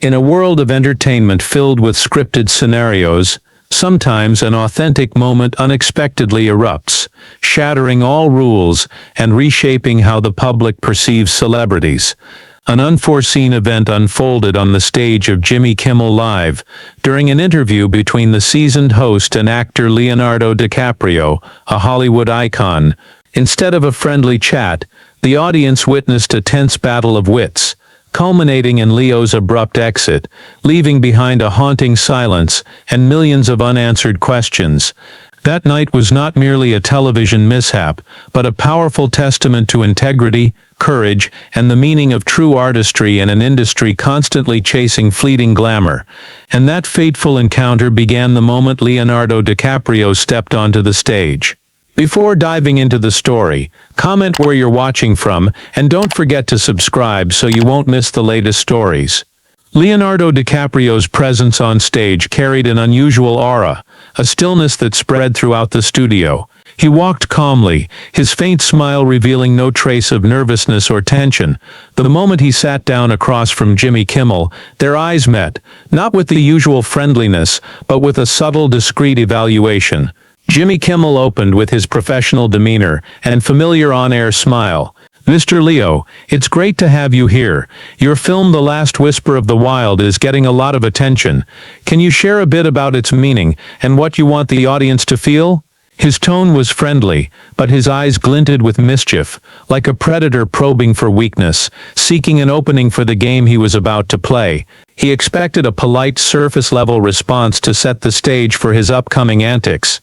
In a world of entertainment filled with scripted scenarios, sometimes an authentic moment unexpectedly erupts, shattering all rules and reshaping how the public perceives celebrities. An unforeseen event unfolded on the stage of Jimmy Kimmel Live during an interview between the seasoned host and actor Leonardo DiCaprio, a Hollywood icon. Instead of a friendly chat, the audience witnessed a tense battle of wits, culminating in Leo's abrupt exit, leaving behind a haunting silence and millions of unanswered questions. That night was not merely a television mishap, but a powerful testament to integrity, courage, and the meaning of true artistry in an industry constantly chasing fleeting glamour. And that fateful encounter began the moment Leonardo DiCaprio stepped onto the stage. Before diving into the story, comment where you're watching from, and don't forget to subscribe so you won't miss the latest stories. Leonardo DiCaprio's presence on stage carried an unusual aura, a stillness that spread throughout the studio. He walked calmly, his faint smile revealing no trace of nervousness or tension. The moment he sat down across from Jimmy Kimmel, their eyes met, not with the usual friendliness, but with a subtle, discreet evaluation. Jimmy Kimmel opened with his professional demeanor and familiar on-air smile. "Mr. Leo, it's great to have you here. Your film The Last Whisper of the Wild is getting a lot of attention. Can you share a bit about its meaning and what you want the audience to feel?" His tone was friendly, but his eyes glinted with mischief, like a predator probing for weakness, seeking an opening for the game he was about to play. He expected a polite surface-level response to set the stage for his upcoming antics.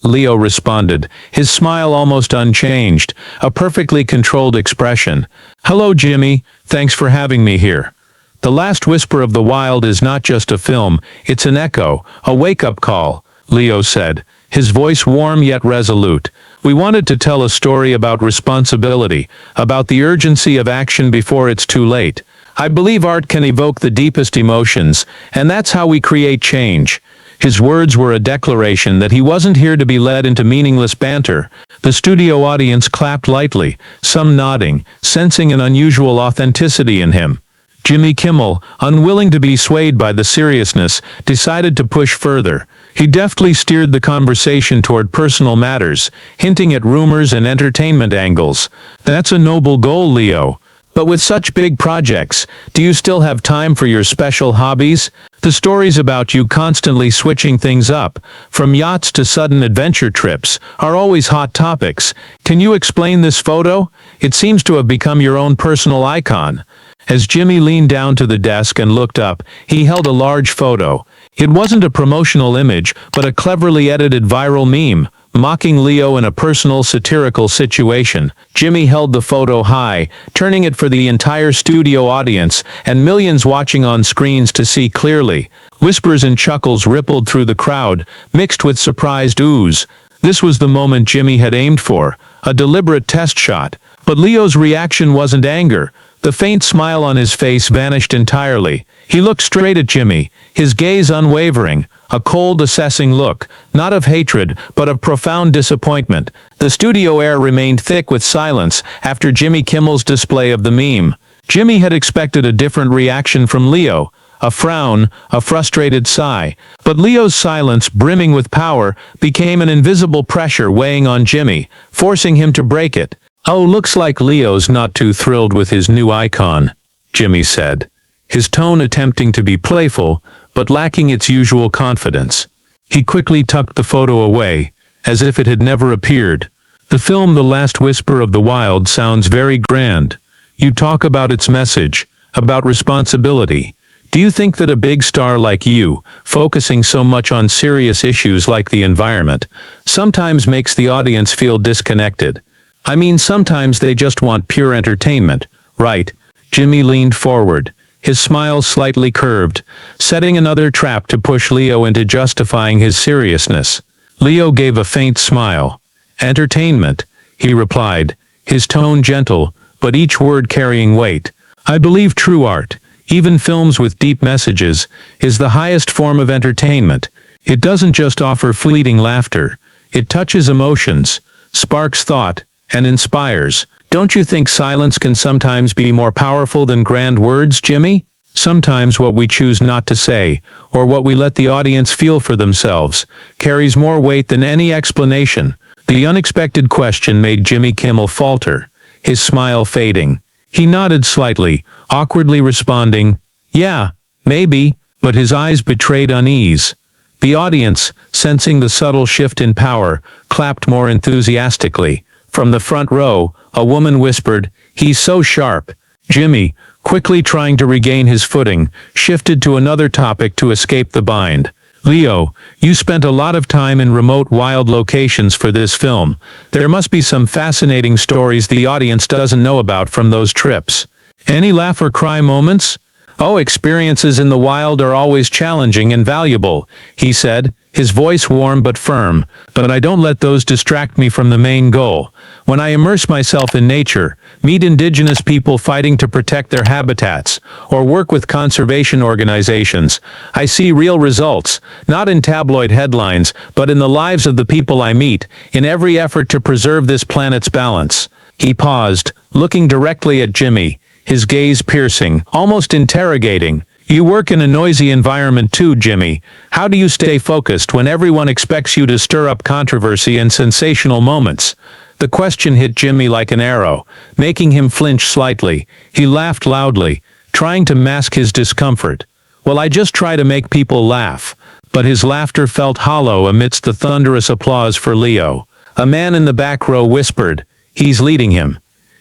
Leo responded, his smile almost unchanged, a perfectly controlled expression. "Hello, Jimmy. Thanks for having me here. The Last Whisper of the Wild is not just a film, it's an echo, a wake-up call," Leo said, his voice warm yet resolute. "We wanted to tell a story about responsibility, about the urgency of action before it's too late. I believe art can evoke the deepest emotions, and that's how we create change." His words were a declaration that he wasn't here to be led into meaningless banter. The studio audience clapped lightly, some nodding, sensing an unusual authenticity in him. Jimmy Kimmel, unwilling to be swayed by the seriousness, decided to push further. He deftly steered the conversation toward personal matters, hinting at rumors and entertainment angles. "That's a noble goal, Leo. But with such big projects, do you still have time for your special hobbies? The stories about you constantly switching things up, from yachts to sudden adventure trips, are always hot topics. Can you explain this photo? It seems to have become your own personal icon." As Jimmy leaned down to the desk and looked up, he held a large photo. It wasn't a promotional image, but a cleverly edited viral meme, mocking Leo in a personal satirical situation. Jimmy held the photo high, turning it for the entire studio audience and millions watching on screens to see clearly. Whispers and chuckles rippled through the crowd, mixed with surprised oohs. This was the moment Jimmy had aimed for, a deliberate test shot. But Leo's reaction wasn't anger. The faint smile on his face vanished entirely. He looked straight at Jimmy, his gaze unwavering, a cold, assessing look, not of hatred, but of profound disappointment. The studio air remained thick with silence after Jimmy Kimmel's display of the meme. Jimmy had expected a different reaction from Leo, a frown, a frustrated sigh. But Leo's silence, brimming with power, became an invisible pressure weighing on Jimmy, forcing him to break it. "Oh, looks like Leo's not too thrilled with his new icon," Jimmy said, his tone attempting to be playful, but lacking its usual confidence. He quickly tucked the photo away, as if it had never appeared. "The film The Last Whisper of the Wild sounds very grand. You talk about its message, about responsibility. Do you think that a big star like you, focusing so much on serious issues like the environment, sometimes makes the audience feel disconnected? I mean, sometimes they just want pure entertainment, right?" Jimmy leaned forward, his smile slightly curved, setting another trap to push Leo into justifying his seriousness. Leo gave a faint smile. "Entertainment," he replied, his tone gentle, but each word carrying weight. "I believe true art, even films with deep messages, is the highest form of entertainment. It doesn't just offer fleeting laughter. It touches emotions, sparks thought, and inspires. Don't you think silence can sometimes be more powerful than grand words, Jimmy?" Sometimes what we choose not to say, or what we let the audience feel for themselves, carries more weight than any explanation. The unexpected question made Jimmy Kimmel falter, his smile fading. He nodded slightly, awkwardly responding, "Yeah, maybe," but his eyes betrayed unease. The audience, sensing the subtle shift in power, clapped more enthusiastically. From the front row, a woman whispered, "He's so sharp." Jimmy, quickly trying to regain his footing, shifted to another topic to escape the bind. "Leo, you spent a lot of time in remote, wild locations for this film. There must be some fascinating stories the audience doesn't know about from those trips. Any laugh or cry moments?" "Oh, experiences in the wild are always challenging and valuable," he said, his voice warm but firm, "but I don't let those distract me from the main goal. When I immerse myself in nature, meet indigenous people fighting to protect their habitats, or work with conservation organizations, I see real results, not in tabloid headlines, but in the lives of the people I meet, in every effort to preserve this planet's balance." He paused, looking directly at Jimmy, his gaze piercing, almost interrogating. "You work in a noisy environment too, Jimmy. How do you stay focused when everyone expects you to stir up controversy and sensational moments?" The question hit Jimmy like an arrow, making him flinch slightly. He laughed loudly, trying to mask his discomfort. "Well, I just try to make people laugh." But his laughter felt hollow amidst the thunderous applause for Leo. A man in the back row whispered, "He's leading him."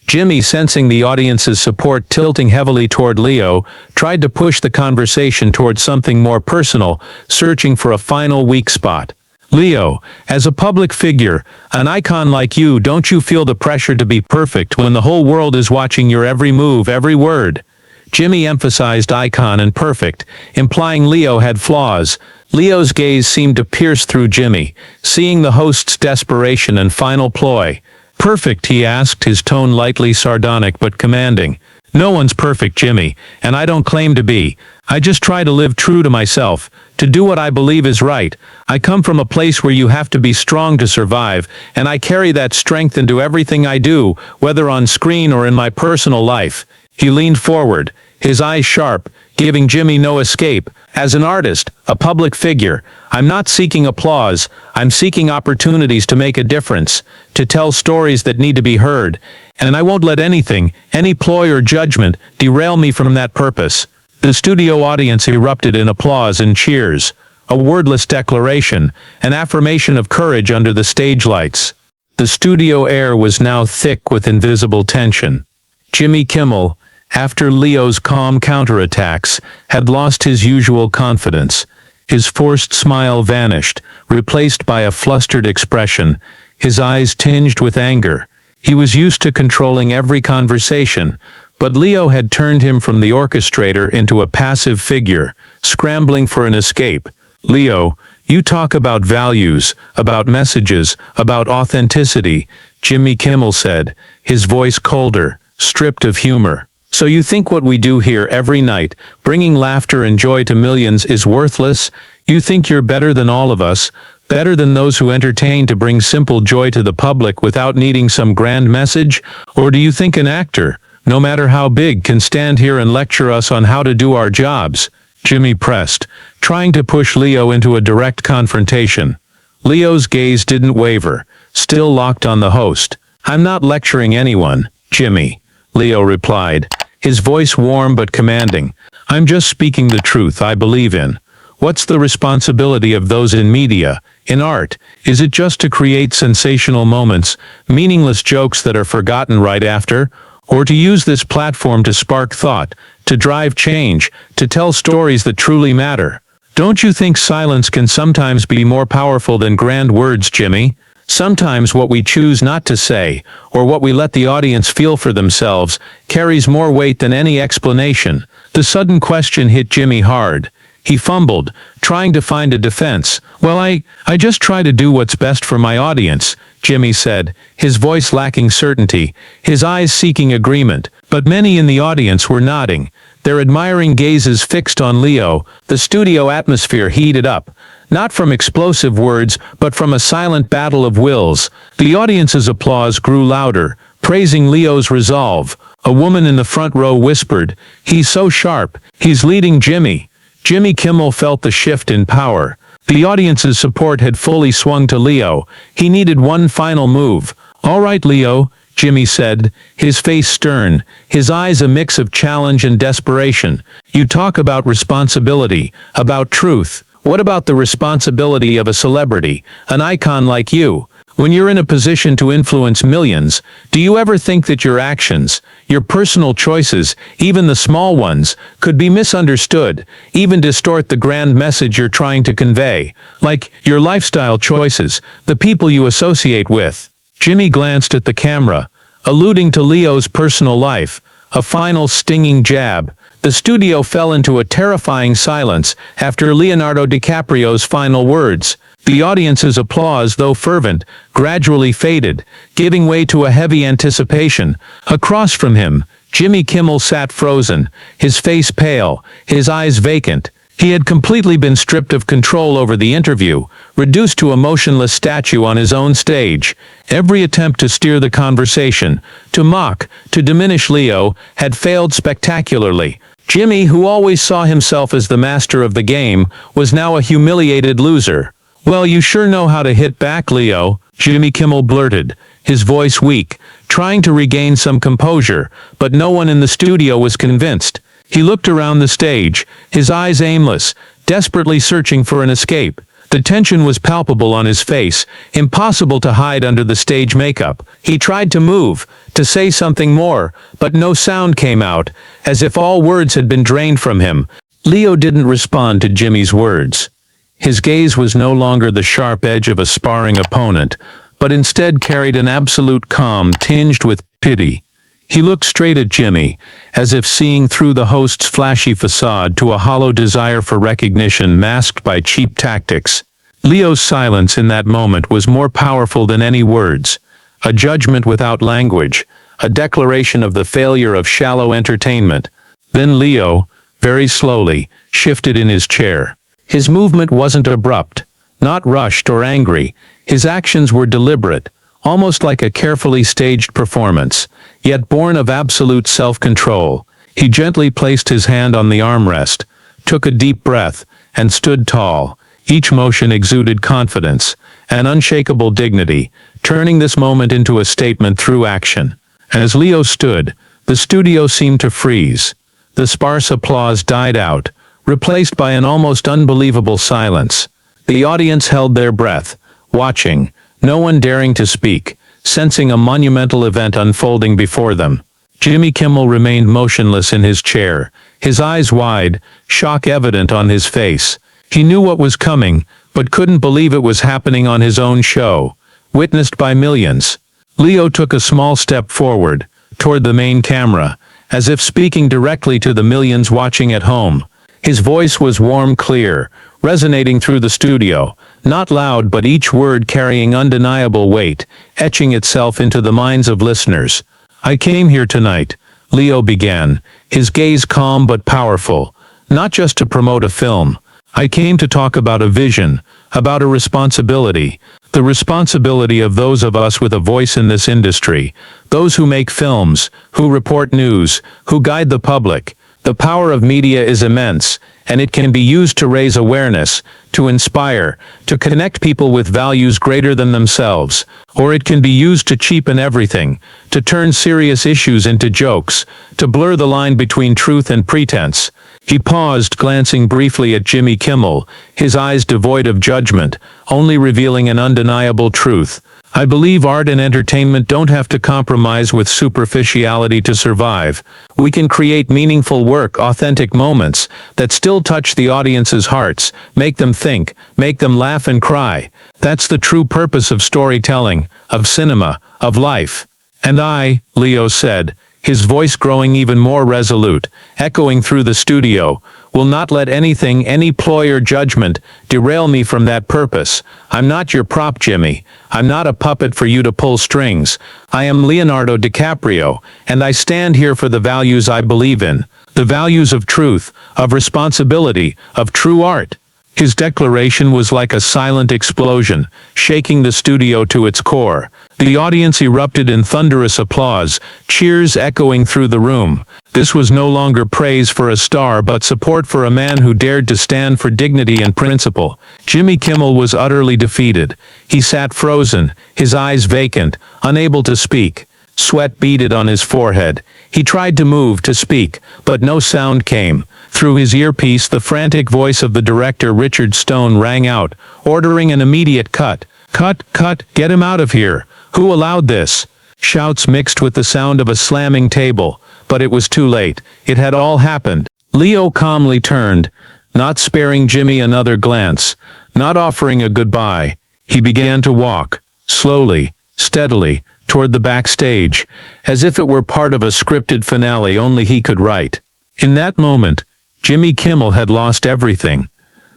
Jimmy, sensing the audience's support tilting heavily toward Leo, tried to push the conversation toward something more personal, searching for a final weak spot. "Leo, as a public figure, an icon like you, don't you feel the pressure to be perfect when the whole world is watching your every move, every word?" Jimmy emphasized icon and perfect, implying Leo had flaws. Leo's gaze seemed to pierce through Jimmy, seeing the host's desperation and final ploy. "Perfect?" he asked, his tone lightly sardonic but commanding. "No one's perfect, Jimmy, and I don't claim to be. I just try to live true to myself, to do what I believe is right. I come from a place where you have to be strong to survive, and I carry that strength into everything I do, whether on screen or in my personal life." He leaned forward, his eyes sharp, giving Jimmy no escape. "As an artist, a public figure, I'm not seeking applause, I'm seeking opportunities to make a difference, to tell stories that need to be heard, and I won't let anything, any ploy or judgment, derail me from that purpose." The studio audience erupted in applause and cheers, a wordless declaration, an affirmation of courage under the stage lights. The studio air was now thick with invisible tension. Jimmy Kimmel, after Leo's calm counterattacks, had lost his usual confidence. His forced smile vanished, replaced by a flustered expression, his eyes tinged with anger. He was used to controlling every conversation, but Leo had turned him from the orchestrator into a passive figure, scrambling for an escape. "Leo, you talk about values, about messages, about authenticity," Jimmy Kimmel said, his voice colder, stripped of humor. "So you think what we do here every night, bringing laughter and joy to millions, is worthless? You think you're better than all of us, better than those who entertain to bring simple joy to the public without needing some grand message? Or do you think an actor, no matter how big, can stand here and lecture us on how to do our jobs?" Jimmy pressed, trying to push Leo into a direct confrontation. Leo's gaze didn't waver, still locked on the host. "I'm not lecturing anyone, Jimmy," Leo replied, his voice warm but commanding. "I'm just speaking the truth I believe in. What's the responsibility of those in media, in art? Is it just to create sensational moments, meaningless jokes that are forgotten right after? Or to use this platform to spark thought, to drive change, to tell stories that truly matter? Don't you think silence can sometimes be more powerful than grand words, Jimmy? Sometimes what we choose not to say, or what we let the audience feel for themselves, carries more weight than any explanation." The sudden question hit Jimmy hard. He fumbled, trying to find a defense. "Well, I just try to do what's best for my audience," Jimmy said, his voice lacking certainty, his eyes seeking agreement. But many in the audience were nodding, their admiring gazes fixed on Leo. The studio atmosphere heated up, not from explosive words, but from a silent battle of wills. The audience's applause grew louder, praising Leo's resolve. A woman in the front row whispered, "He's so sharp, he's leading Jimmy." Jimmy Kimmel felt the shift in power. The audience's support had fully swung to Leo. He needed one final move. "All right, Leo," Jimmy said, his face stern, his eyes a mix of challenge and desperation. "You talk about responsibility, about truth. What about the responsibility of a celebrity, an icon like you? When you're in a position to influence millions, do you ever think that your actions, your personal choices, even the small ones, could be misunderstood, even distort the grand message you're trying to convey? Like your lifestyle choices, the people you associate with." Jimmy glanced at the camera, alluding to Leo's personal life, a final stinging jab. The studio fell into a terrifying silence after Leonardo DiCaprio's final words. The audience's applause, though fervent, gradually faded, giving way to a heavy anticipation. Across from him, Jimmy Kimmel sat frozen, his face pale, his eyes vacant. He had completely been stripped of control over the interview, reduced to a motionless statue on his own stage. Every attempt to steer the conversation, to mock, to diminish Leo, had failed spectacularly. Jimmy, who always saw himself as the master of the game, was now a humiliated loser. "Well, you sure know how to hit back, Leo," Jimmy Kimmel blurted, his voice weak, trying to regain some composure, but no one in the studio was convinced. He looked around the stage, his eyes aimless, desperately searching for an escape. The tension was palpable on his face, impossible to hide under the stage makeup. He tried to move, to say something more, but no sound came out, as if all words had been drained from him. Leo didn't respond to Jimmy's words. His gaze was no longer the sharp edge of a sparring opponent, but instead carried an absolute calm tinged with pity. He looked straight at Jimmy, as if seeing through the host's flashy facade to a hollow desire for recognition masked by cheap tactics. Leo's silence in that moment was more powerful than any words, a judgment without language, a declaration of the failure of shallow entertainment. Then Leo, very slowly, shifted in his chair. His movement wasn't abrupt, not rushed or angry. His actions were deliberate, almost like a carefully staged performance, yet born of absolute self-control. He gently placed his hand on the armrest, took a deep breath, and stood tall. Each motion exuded confidence, an unshakable dignity, turning this moment into a statement through action. As Leo stood, the studio seemed to freeze. The sparse applause died out, replaced by an almost unbelievable silence. The audience held their breath, watching, no one daring to speak, sensing a monumental event unfolding before them. Jimmy Kimmel remained motionless in his chair, his eyes wide, shock evident on his face. He knew what was coming, but couldn't believe it was happening on his own show, witnessed by millions. Leo took a small step forward, toward the main camera, as if speaking directly to the millions watching at home. His voice was warm, clear, resonating through the studio, not loud but each word carrying undeniable weight, etching itself into the minds of listeners. "I came here tonight," Leo began, his gaze calm but powerful, "not just to promote a film. I came to talk about a vision, about a responsibility, the responsibility of those of us with a voice in this industry, those who make films, who report news, who guide the public. The power of media is immense, and it can be used to raise awareness, to inspire, to connect people with values greater than themselves, or it can be used to cheapen everything, to turn serious issues into jokes, to blur the line between truth and pretense." He paused, glancing briefly at Jimmy Kimmel, his eyes devoid of judgment, only revealing an undeniable truth. "I believe art and entertainment don't have to compromise with superficiality to survive. We can create meaningful work, authentic moments, that still touch the audience's hearts, make them think, make them laugh and cry. That's the true purpose of storytelling, of cinema, of life." "And I," Leo said, his voice growing even more resolute, echoing through the studio, "will not let anything, any ploy or judgment, derail me from that purpose. I'm not your prop, Jimmy. I'm not a puppet for you to pull strings. I am Leonardo DiCaprio, and I stand here for the values I believe in, the values of truth, of responsibility, of true art." His declaration was like a silent explosion, shaking the studio to its core. The audience erupted in thunderous applause, cheers echoing through the room. This was no longer praise for a star but support for a man who dared to stand for dignity and principle. Jimmy Kimmel was utterly defeated. He sat frozen, his eyes vacant, unable to speak. Sweat beaded on his forehead. He tried to move, to speak, but no sound came. Through his earpiece, the frantic voice of the director Richard Stone rang out, ordering an immediate cut. Cut, get him out of here. Who allowed this? Shouts mixed with the sound of a slamming table, but it was too late. It had all happened. Leo calmly turned, not sparing Jimmy another glance, not offering a goodbye. He began to walk, slowly, steadily, toward the backstage, as if it were part of a scripted finale only he could write. In that moment, Jimmy Kimmel had lost everything.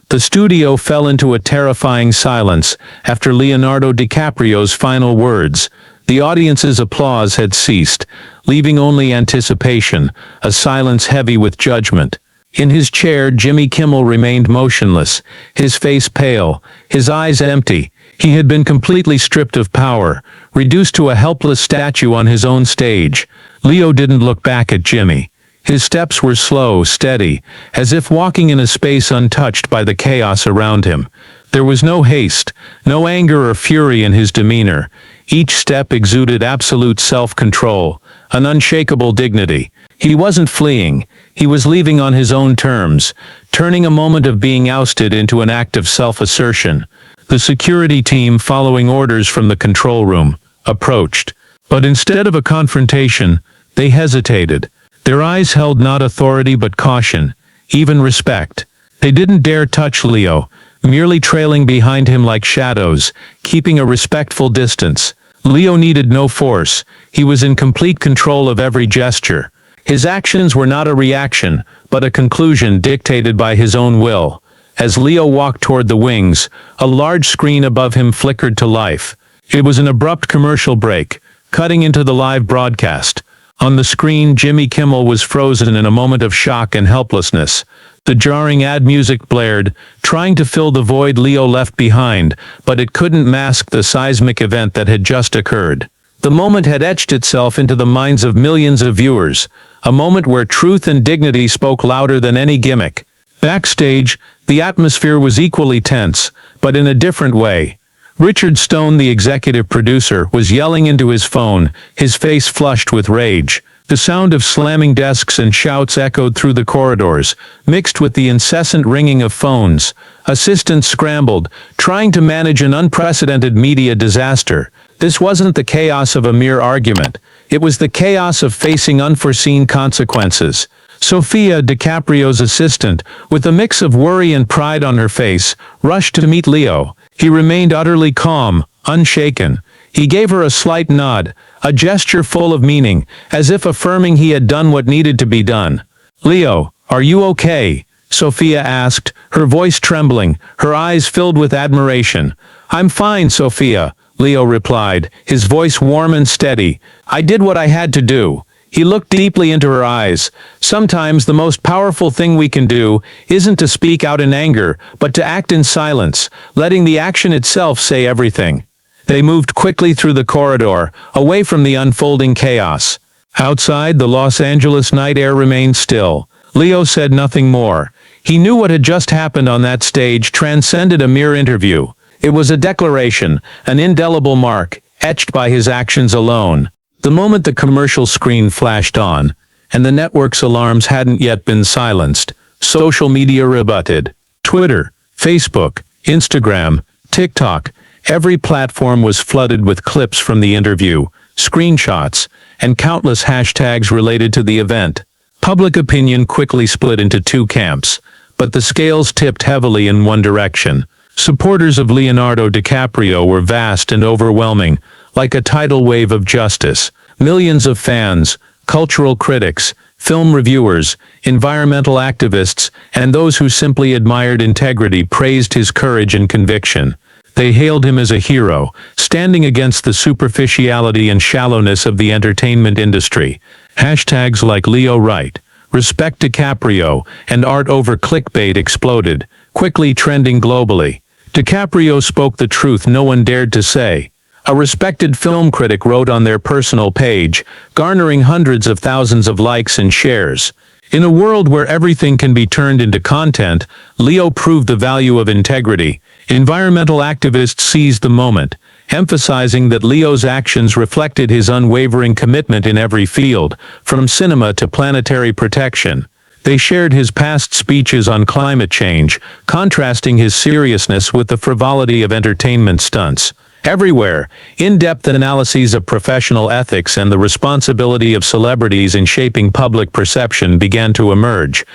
The studio fell into a terrifying silence after Leonardo DiCaprio's final words. The audience's applause had ceased, leaving only anticipation, a silence heavy with judgment. In his chair, Jimmy Kimmel remained motionless, his face pale, his eyes empty. He had been completely stripped of power, reduced to a helpless statue on his own stage. Leo didn't look back at Jimmy. His steps were slow, steady, as if walking in a space untouched by the chaos around him. There was no haste, no anger or fury in his demeanor. Each step exuded absolute self-control, an unshakable dignity. He wasn't fleeing. He was leaving on his own terms, turning a moment of being ousted into an act of self-assertion. The security team, following orders from the control room, approached. But instead of a confrontation, they hesitated. Their eyes held not authority but caution, even respect. They didn't dare touch Leo, merely trailing behind him like shadows, keeping a respectful distance. Leo needed no force. He was in complete control of every gesture. His actions were not a reaction, but a conclusion dictated by his own will. As Leo walked toward the wings, a large screen above him flickered to life. It was an abrupt commercial break, cutting into the live broadcast. On the screen, Jimmy Kimmel was frozen in a moment of shock and helplessness. The jarring ad music blared, trying to fill the void Leo left behind, but it couldn't mask the seismic event that had just occurred. The moment had etched itself into the minds of millions of viewers, a moment where truth and dignity spoke louder than any gimmick. Backstage, the atmosphere was equally tense, but in a different way. Richard Stone, the executive producer, was yelling into his phone, his face flushed with rage. The sound of slamming desks and shouts echoed through the corridors, mixed with the incessant ringing of phones. Assistants scrambled, trying to manage an unprecedented media disaster. This wasn't the chaos of a mere argument. It was the chaos of facing unforeseen consequences. Sofia, DiCaprio's assistant, with a mix of worry and pride on her face, rushed to meet Leo. He remained utterly calm, unshaken. He gave her a slight nod, a gesture full of meaning, as if affirming he had done what needed to be done. "Leo, are you okay?" Sofia asked, her voice trembling, her eyes filled with admiration. "I'm fine, Sofia," Leo replied, his voice warm and steady. "I did what I had to do." He looked deeply into her eyes. Sometimes the most powerful thing we can do isn't to speak out in anger, but to act in silence, letting the action itself say everything. They moved quickly through the corridor, away from the unfolding chaos. Outside, the Los Angeles night air remained still. Leo said nothing more. He knew what had just happened on that stage transcended a mere interview. It was a declaration, an indelible mark, etched by his actions alone. The moment the commercial screen flashed on, and the network's alarms hadn't yet been silenced, social media rebutted. Twitter, Facebook, Instagram, TikTok, every platform was flooded with clips from the interview, screenshots, and countless hashtags related to the event. Public opinion quickly split into two camps, but the scales tipped heavily in one direction. Supporters of Leonardo DiCaprio were vast and overwhelming, like a tidal wave of justice. Millions of fans, cultural critics, film reviewers, environmental activists, and those who simply admired integrity praised his courage and conviction. They hailed him as a hero, standing against the superficiality and shallowness of the entertainment industry. Hashtags like Leo Right, Respect DiCaprio, and Art Over Clickbait exploded, quickly trending globally. DiCaprio spoke the truth no one dared to say. a respected film critic wrote on their personal page, garnering hundreds of thousands of likes and shares. In a world where everything can be turned into content, Leo proved the value of integrity. Environmental activists seized the moment, emphasizing that Leo's actions reflected his unwavering commitment in every field, from cinema to planetary protection. They shared his past speeches on climate change, contrasting his seriousness with the frivolity of entertainment stunts. Everywhere, in-depth analyses of professional ethics and the responsibility of celebrities in shaping public perception began to emerge.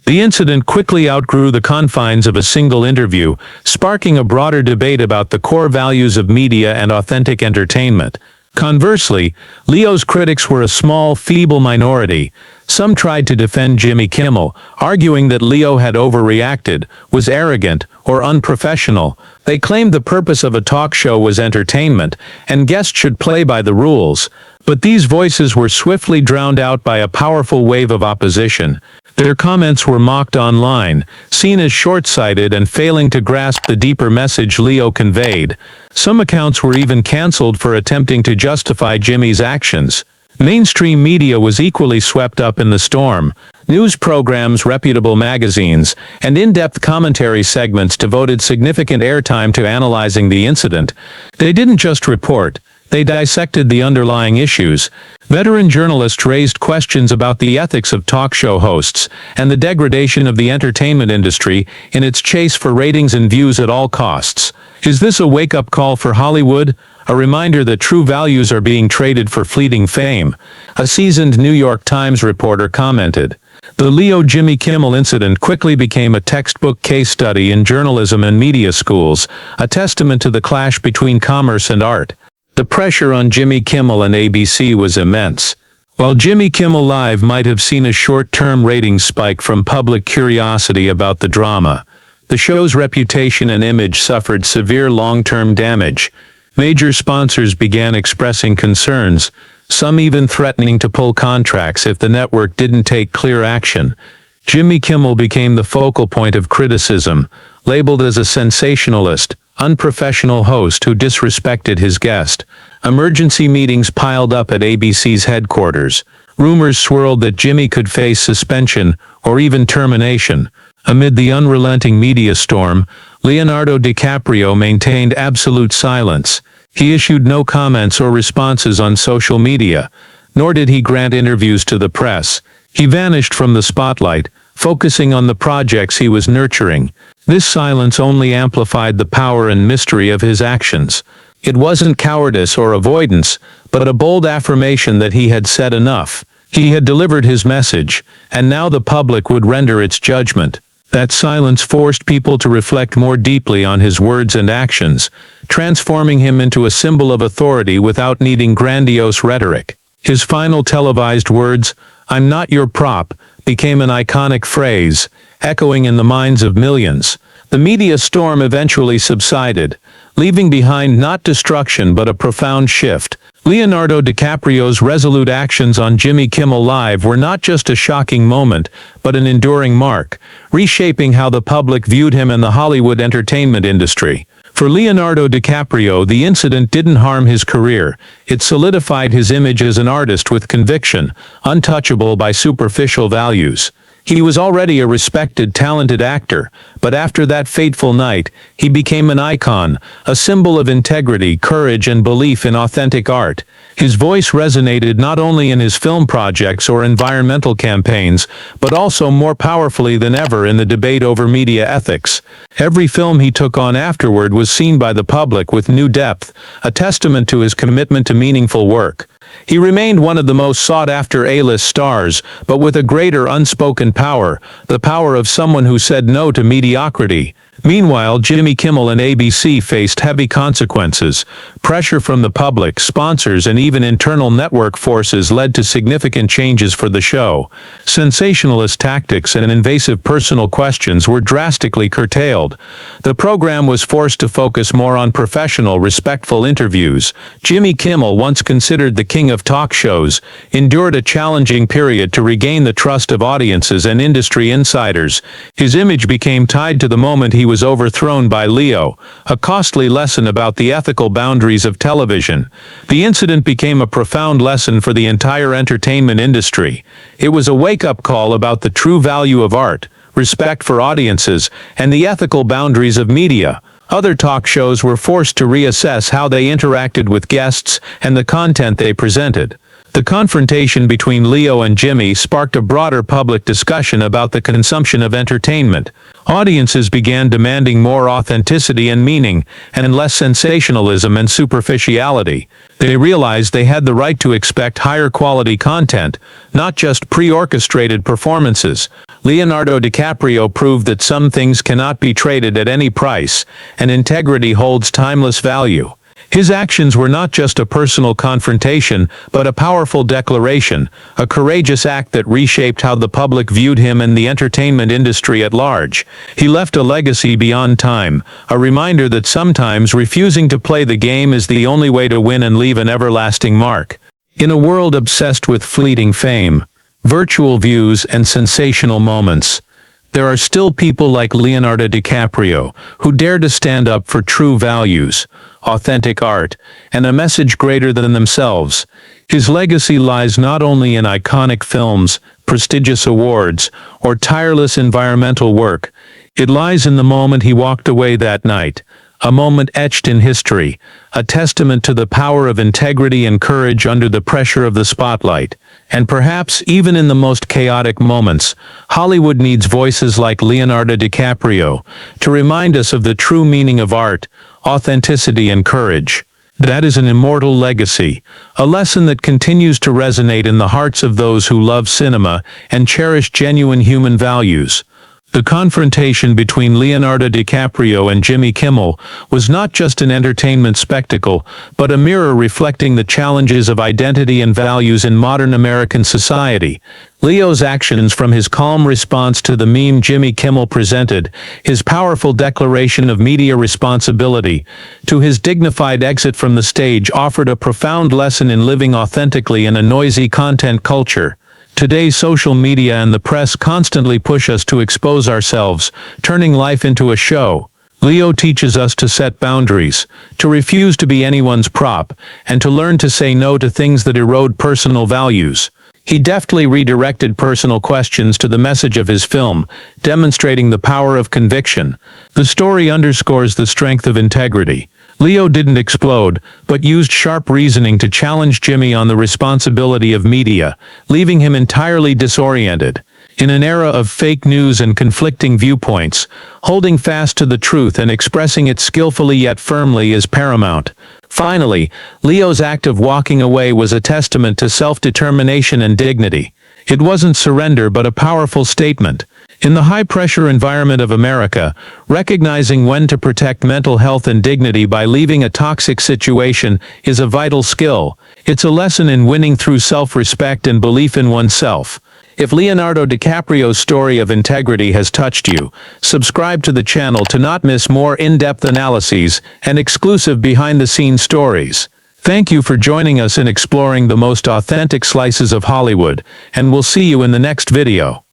The incident quickly outgrew the confines of a single interview, sparking a broader debate about the core values of media and authentic entertainment. Conversely, Leo's critics were a small, feeble minority. Some tried to defend Jimmy Kimmel, arguing that Leo had overreacted, was arrogant, or unprofessional. They claimed the purpose of a talk show was entertainment, and guests should play by the rules. But these voices were swiftly drowned out by a powerful wave of opposition. Their comments were mocked online, seen as short-sighted and failing to grasp the deeper message Leo conveyed. Some accounts were even canceled for attempting to justify Jimmy's actions. Mainstream media was equally swept up in the storm. News programs, reputable magazines, and in-depth commentary segments devoted significant airtime to analyzing the incident. They didn't just report, they dissected the underlying issues. Veteran journalists raised questions about the ethics of talk show hosts and the degradation of the entertainment industry in its chase for ratings and views at all costs. Is this a wake-up call for Hollywood? A reminder that true values are being traded for fleeting fame? A seasoned New York Times reporter commented. The Leo-Jimmy Kimmel incident quickly became a textbook case study in journalism and media schools, a testament to the clash between commerce and art. The pressure on Jimmy Kimmel and ABC was immense. While Jimmy Kimmel Live might have seen a short-term ratings spike from public curiosity about the drama, the show's reputation and image suffered severe long-term damage. Major sponsors began expressing concerns, some even threatening to pull contracts if the network didn't take clear action. Jimmy Kimmel became the focal point of criticism, labeled as a sensationalist, unprofessional host who disrespected his guest. Emergency meetings piled up at ABC's headquarters. Rumors swirled that Jimmy could face suspension or even termination. Amid the unrelenting media storm, Leonardo DiCaprio maintained absolute silence. He issued no comments or responses on social media, nor did he grant interviews to the press. He vanished from the spotlight, focusing on the projects he was nurturing. This silence only amplified the power and mystery of his actions. It wasn't cowardice or avoidance, but a bold affirmation that he had said enough. He had delivered his message, and now the public would render its judgment. That silence forced people to reflect more deeply on his words and actions, transforming him into a symbol of authority without needing grandiose rhetoric. His final televised words, "I'm not your prop," became an iconic phrase, echoing in the minds of millions. The media storm eventually subsided, leaving behind not destruction but a profound shift. Leonardo DiCaprio's resolute actions on Jimmy Kimmel Live were not just a shocking moment, but an enduring mark, reshaping how the public viewed him and the Hollywood entertainment industry. For Leonardo DiCaprio, the incident didn't harm his career. It solidified his image as an artist with conviction, untouchable by superficial values. He was already a respected, talented actor, but after that fateful night, he became an icon, a symbol of integrity, courage, and belief in authentic art. His voice resonated not only in his film projects or environmental campaigns, but also more powerfully than ever in the debate over media ethics. Every film he took on afterward was seen by the public with new depth, a testament to his commitment to meaningful work. He remained one of the most sought-after A-list stars, but with a greater unspoken power, the power of someone who said no to mediocrity. Meanwhile, Jimmy Kimmel and ABC faced heavy consequences. Pressure from the public, sponsors, and even internal network forces led to significant changes for the show. Sensationalist tactics and invasive personal questions were drastically curtailed. The program was forced to focus more on professional, respectful interviews. Jimmy Kimmel, once considered the king of talk shows, endured a challenging period to regain the trust of audiences and industry insiders. His image became tied to the moment he was overthrown by Leo, a costly lesson about the ethical boundaries of television. The incident became a profound lesson for the entire entertainment industry. It was a wake-up call about the true value of art, respect for audiences, and the ethical boundaries of media. Other talk shows were forced to reassess how they interacted with guests and the content they presented. The confrontation between Leo and Jimmy sparked a broader public discussion about the consumption of entertainment. Audiences began demanding more authenticity and meaning, and less sensationalism and superficiality. They realized they had the right to expect higher quality content, not just pre-orchestrated performances. Leonardo DiCaprio proved that some things cannot be traded at any price, and integrity holds timeless value. His actions were not just a personal confrontation, but a powerful declaration, a courageous act that reshaped how the public viewed him and the entertainment industry at large. He left a legacy beyond time, a reminder that sometimes refusing to play the game is the only way to win and leave an everlasting mark. In a world obsessed with fleeting fame, virtual views, and sensational moments, there are still people like Leonardo DiCaprio who dare to stand up for true values, authentic art, and a message greater than themselves. His legacy lies not only in iconic films, prestigious awards, or tireless environmental work. It lies in the moment he walked away that night, a moment etched in history, a testament to the power of integrity and courage under the pressure of the spotlight. And perhaps even in the most chaotic moments, Hollywood needs voices like Leonardo DiCaprio to remind us of the true meaning of art, authenticity, and courage. That is an immortal legacy, a lesson that continues to resonate in the hearts of those who love cinema and cherish genuine human values. The confrontation between Leonardo DiCaprio and Jimmy Kimmel was not just an entertainment spectacle, but a mirror reflecting the challenges of identity and values in modern American society. Leo's actions, from his calm response to the meme Jimmy Kimmel presented, his powerful declaration of media responsibility, to his dignified exit from the stage, offered a profound lesson in living authentically in a noisy content culture. Today, social media and the press constantly push us to expose ourselves, turning life into a show. Leo teaches us to set boundaries, to refuse to be anyone's prop, and to learn to say no to things that erode personal values. He deftly redirected personal questions to the message of his film, demonstrating the power of conviction. The story underscores the strength of integrity. Leo didn't explode, but used sharp reasoning to challenge Jimmy on the responsibility of media, leaving him entirely disoriented. In an era of fake news and conflicting viewpoints, holding fast to the truth and expressing it skillfully yet firmly is paramount. Finally, Leo's act of walking away was a testament to self-determination and dignity. It wasn't surrender but a powerful statement. In the high-pressure environment of America, recognizing when to protect mental health and dignity by leaving a toxic situation is a vital skill. It's a lesson in winning through self-respect and belief in oneself. If Leonardo DiCaprio's story of integrity has touched you, subscribe to the channel to not miss more in-depth analyses and exclusive behind-the-scenes stories. Thank you for joining us in exploring the most authentic slices of Hollywood, and we'll see you in the next video.